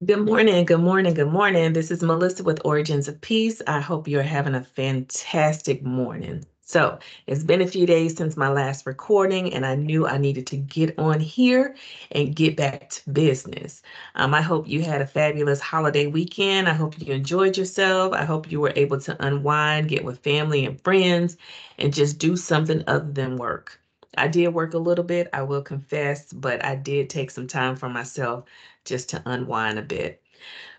Good morning, good morning, good morning. This is Melissa with Origins of Peace. I hope you're having a fantastic morning. So, it's been a few days since my last recording, and I knew I needed to get on here and get back to business. I hope you had a fabulous holiday weekend. I hope you enjoyed yourself. I hope you were able to unwind, get with family and friends, and just do something other than work. I did work a little bit, I will confess, but I did take some time for myself just to unwind a bit.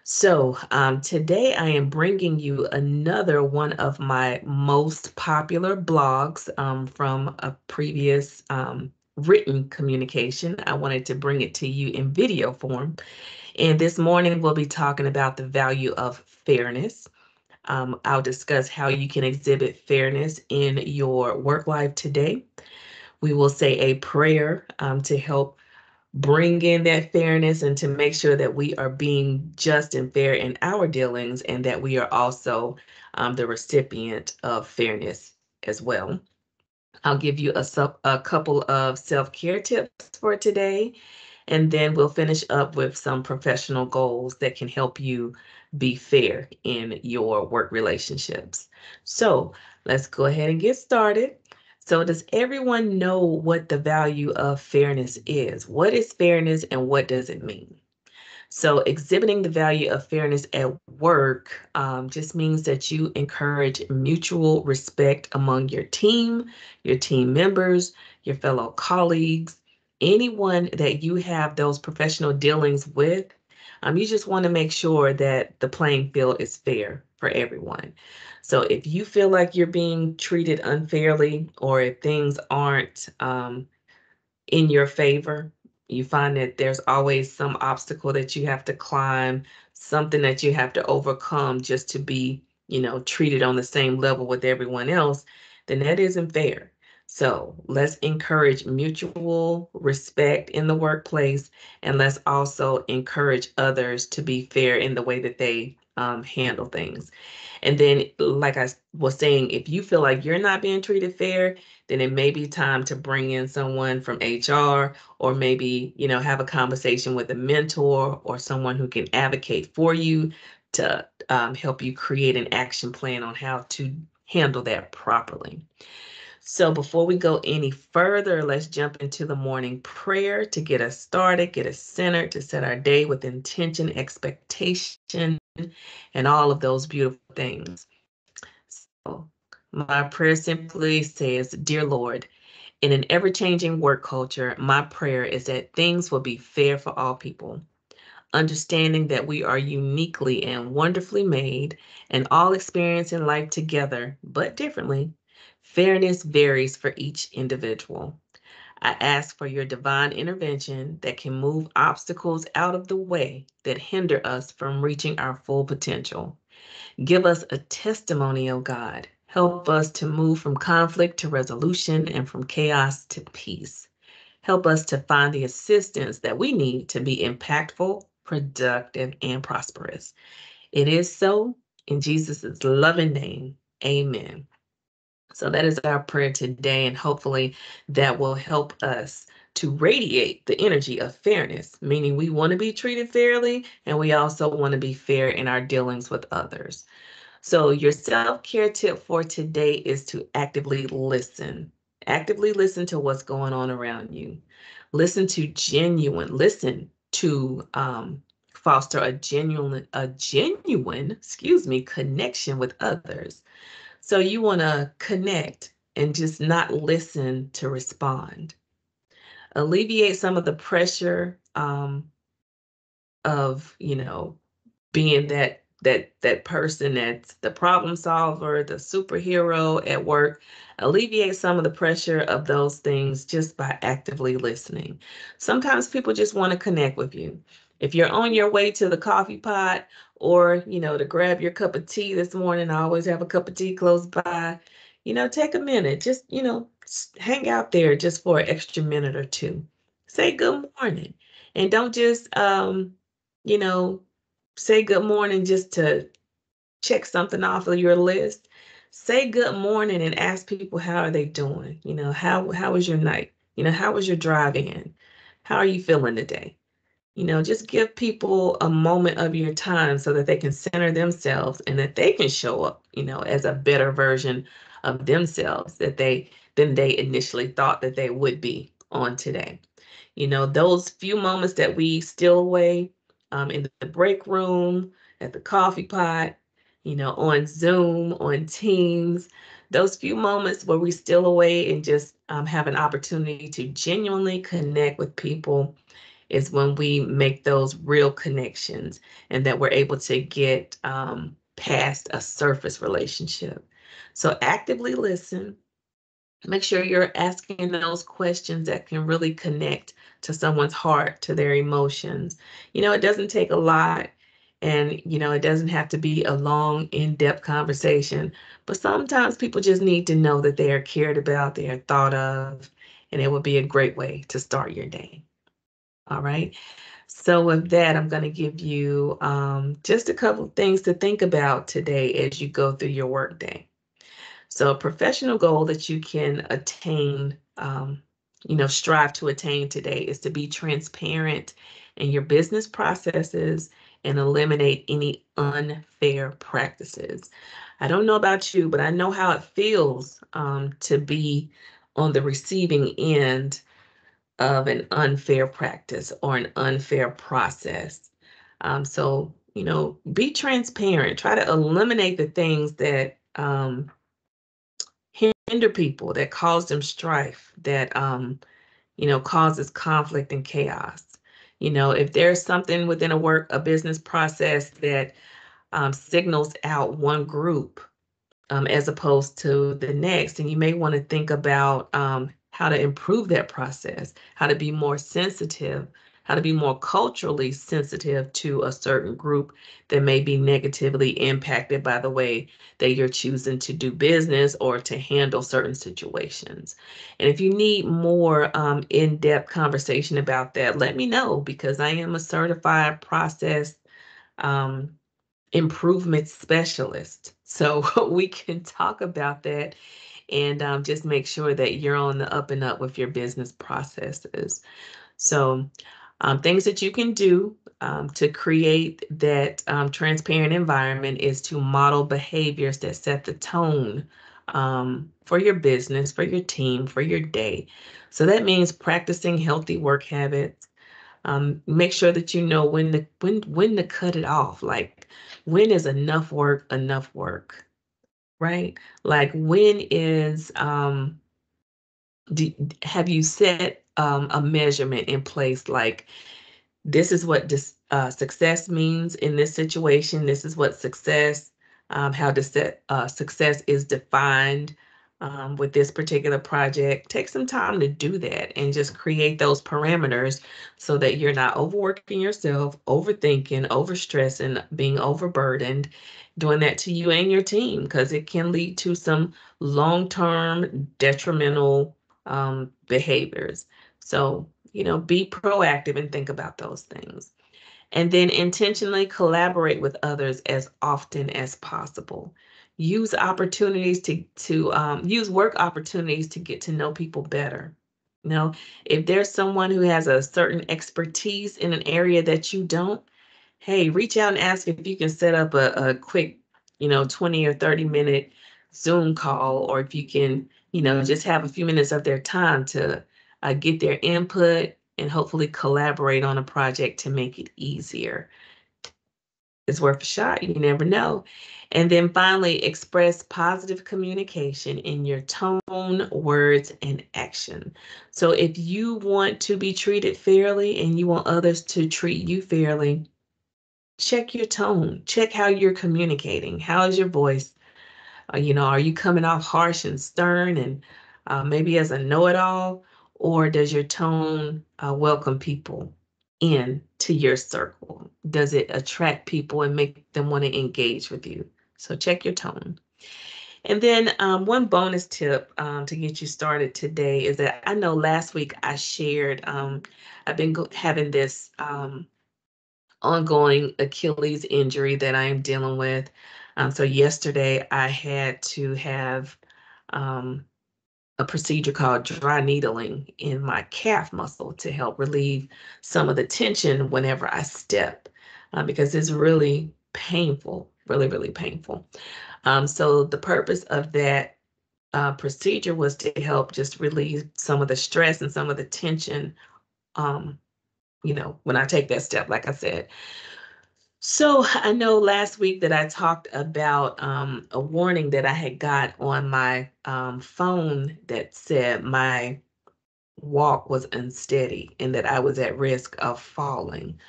So, today I am bringing you another one of my most popular blogs from a previous written communication. I wanted to bring it to you in video form. And this morning we'll be talking about the value of fairness. I'll discuss how you can exhibit fairness in your work life today. We will say a prayer to help bring in that fairness and to make sure that we are being just and fair in our dealings and that we are also the recipient of fairness as well. I'll give you a couple of self-care tips for today, and then we'll finish up with some professional goals that can help you be fair in your work relationships. So let's go ahead and get started. So, does everyone know what the value of fairness is? What is fairness and what does it mean? So, exhibiting the value of fairness at work just means that you encourage mutual respect among your team members, your fellow colleagues, anyone that you have those professional dealings with. You just want to make sure that the playing field is fair for everyone. So, if you feel like you're being treated unfairly or if things aren't in your favor. You find that there's always some obstacle that you have to climb, something that you have to overcome just to be, treated on the same level with everyone else, then that isn't fair. So let's encourage mutual respect in the workplace, and let's also encourage others to be fair in the way that they handle things. And then, like I was saying, if you feel like you're not being treated fair, then it may be time to bring in someone from HR or maybe, have a conversation with a mentor or someone who can advocate for you to help you create an action plan on how to handle that properly. So before we go any further, let's jump into the morning prayer to get us started, get us centered, to set our day with intention, expectation, and all of those beautiful things. So my prayer simply says, Dear Lord, in an ever changing work culture, my prayer is that things will be fair for all people. Understanding that we are uniquely and wonderfully made and all experiencing life together, but differently, fairness varies for each individual. I ask for your divine intervention that can move obstacles out of the way that hinder us from reaching our full potential. Give us a testimony, O God. Help us to move from conflict to resolution and from chaos to peace. Help us to find the assistance that we need to be impactful, productive, and prosperous. It is so in Jesus' loving name. Amen. So that is our prayer today, and hopefully that will help us to radiate the energy of fairness, meaning we want to be treated fairly and we also want to be fair in our dealings with others. So, your self care tip for today is to actively listen. Actively listen to what's going on around you. Listen to foster a genuine, connection with others. So, you want to connect and just not listen to respond. Alleviate some of the pressure of, being that person that's the problem solver, the superhero at work. Alleviate some of the pressure of those things just by actively listening. Sometimes people just want to connect with you. If you're on your way to the coffee pot or, to grab your cup of tea this morning, I always have a cup of tea close by. Take a minute, just, hang out there just for an extra minute or two. Say good morning. And don't just you know, say good morning just to check something off of your list. Say good morning and ask people how are they doing? How was your night? How was your drive in? How are you feeling today? Just give people a moment of your time so that they can center themselves and that they can show up, as a better version of themselves than they initially thought that they would be on today. Those few moments that we steal away in the break room, at the coffee pot, on Zoom, on Teams, those few moments where we steal away and just have an opportunity to genuinely connect with people is when we make those real connections and that we're able to get past a surface relationship. So actively listen. Make sure you're asking those questions that can really connect to someone's heart, to their emotions. It doesn't take a lot, and it doesn't have to be a long, in-depth conversation, but sometimes people just need to know that they are cared about, they are thought of, and it would be a great way to start your day. All right. So with that, I'm going to give you just a couple of things to think about today as you go through your workday. So a professional goal that you can attain, strive to attain today is to be transparent in your business processes and eliminate any unfair practices. I don't know about you, but I know how it feels to be on the receiving end of an unfair practice or an unfair process. So, be transparent. Try to eliminate the things that hinder people, that cause them strife, that causes conflict and chaos. If there's something within a business process that signals out one group as opposed to the next. And you may want to think about how to improve that process, how to be more sensitive, how to be more culturally sensitive to a certain group that may be negatively impacted by the way that you're choosing to do business or to handle certain situations. And if you need more in-depth conversation about that, let me know because I am a certified process um, improvement specialist. So we can talk about that and just make sure that you're on the up and up with your business processes. So things that you can do to create that transparent environment is to model behaviors that set the tone for your business, for your team, for your day. So that means practicing healthy work habits. Make sure that you know when to cut it off. Like when is enough work, right? Like when is have you set a measurement in place? Like this is what success means in this situation. This is what success, how success is defined with this particular project. Take some time to do that and just create those parameters so that you're not overworking yourself, overthinking, overstressing, being overburdened, doing that to you and your team because it can lead to some long-term detrimental behaviors. So, be proactive and think about those things. And then intentionally collaborate with others as often as possible. Use opportunities to use work opportunities to get to know people better. If there's someone who has a certain expertise in an area that you don't, hey, reach out and ask if you can set up a quick, 20 or 30-minute Zoom call, or if you can, just have a few minutes of their time to get their input and hopefully collaborate on a project to make it easier. It's worth a shot. You never know. And then finally, express positive communication in your tone, words, and action. So if you want to be treated fairly and you want others to treat you fairly, check your tone, check how you're communicating. How is your voice? Are you coming off harsh and stern and maybe as a know-it-all, or does your tone welcome people in to your circle? Does it attract people and make them want to engage with you? So check your tone. And then one bonus tip to get you started today is that I know last week I shared, I've been having this ongoing Achilles injury that I am dealing with. So yesterday I had to have a procedure called dry needling in my calf muscle to help relieve some of the tension whenever I step, because it's really painful, really, really painful. So the purpose of that procedure was to help just relieve some of the stress and some of the tension, um, when I take that step, like I said. So I know last week that I talked about a warning that I had got on my phone that said my walk was unsteady and that I was at risk of falling.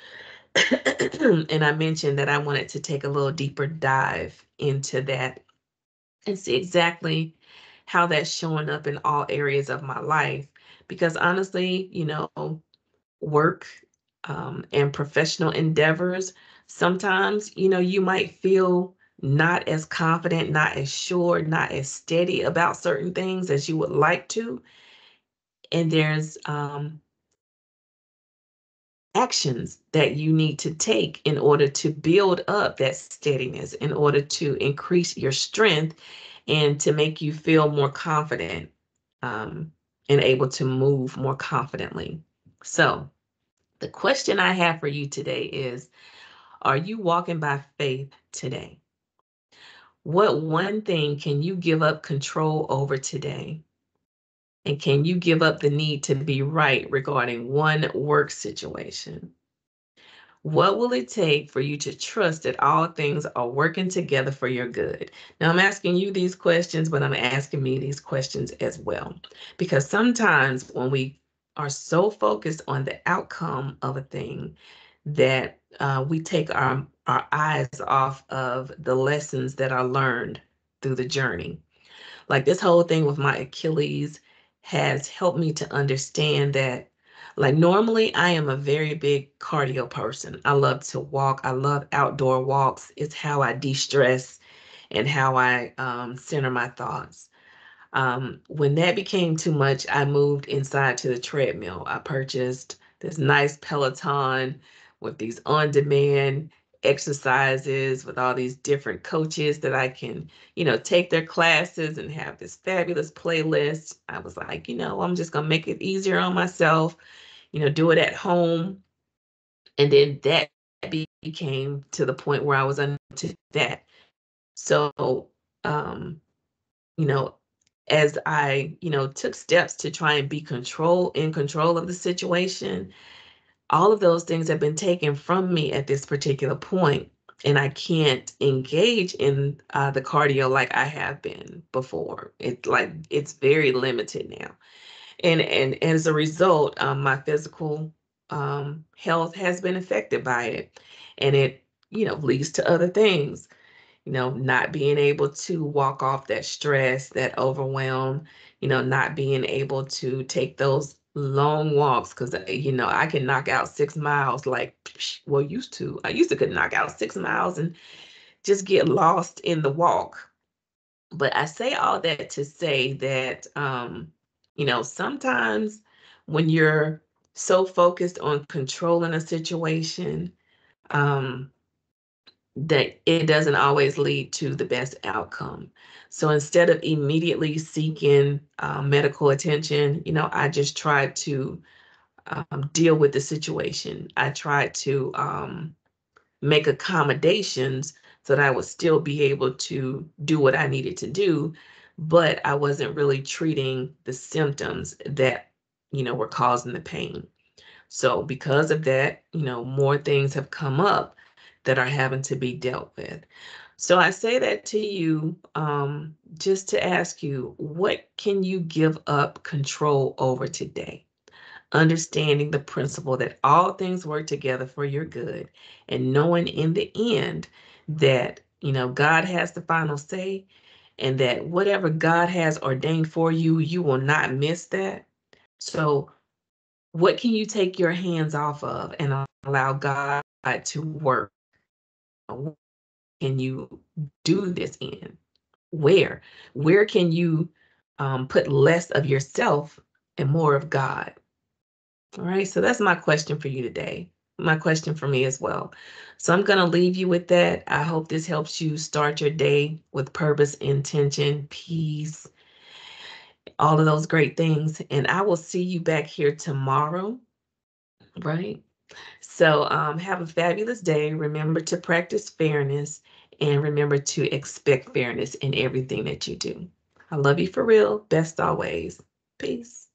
And I mentioned that I wanted to take a little deeper dive into that and see exactly how that's showing up in all areas of my life. Because honestly, work and professional endeavors, sometimes, you might feel not as confident, not as sure, not as steady about certain things as you would like to. And there's actions that you need to take in order to build up that steadiness, in order to increase your strength and to make you feel more confident, um, and able to move more confidently. So, the question I have for you today is, are you walking by faith today? What one thing can you give up control over today? And can you give up the need to be right regarding one work situation? What will it take for you to trust that all things are working together for your good? Now, I'm asking you these questions, but I'm asking me these questions as well. Because sometimes when we are so focused on the outcome of a thing that we take our eyes off of the lessons that are learned through the journey. Like this whole thing with my Achilles has helped me to understand that, like, normally I am a very big cardio person. I love to walk. I love outdoor walks. It's how I de-stress and how I center my thoughts. When that became too much, I moved inside to the treadmill. I purchased this nice Peloton with these on-demand exercises with all these different coaches that I can, take their classes and have this fabulous playlist. I was like, I'm just gonna make it easier on myself, do it at home. And then that became to the point where I was into that. So, um, you know, as I, took steps to try and be in control of the situation, all of those things have been taken from me at this particular point, and I can't engage in the cardio like I have been before. It's very limited now, and as a result, my physical health has been affected by it, and it leads to other things, not being able to walk off that stress, that overwhelm, not being able to take those long walks because, I can knock out 6 miles like, well, I used to could knock out 6 miles and just get lost in the walk. But I say all that to say that, sometimes when you're so focused on controlling a situation, um, that it doesn't always lead to the best outcome. So instead of immediately seeking medical attention, I just tried to deal with the situation. I tried to make accommodations so that I would still be able to do what I needed to do, but I wasn't really treating the symptoms that, were causing the pain. So because of that, more things have come up that are having to be dealt with. So I say that to you just to ask you, what can you give up control over today? Understanding the principle that all things work together for your good and knowing in the end that, God has the final say and that whatever God has ordained for you, you will not miss that. So what can you take your hands off of and allow God to work? What can you do this in? Where? Where can you put less of yourself and more of God? All right, so that's my question for you today. My question for me as well. So I'm going to leave you with that. I hope this helps you start your day with purpose, intention, peace, all of those great things. And I will see you back here tomorrow, right? So have a fabulous day. Remember to practice fairness and remember to expect fairness in everything that you do. I love you for real. Best always. Peace.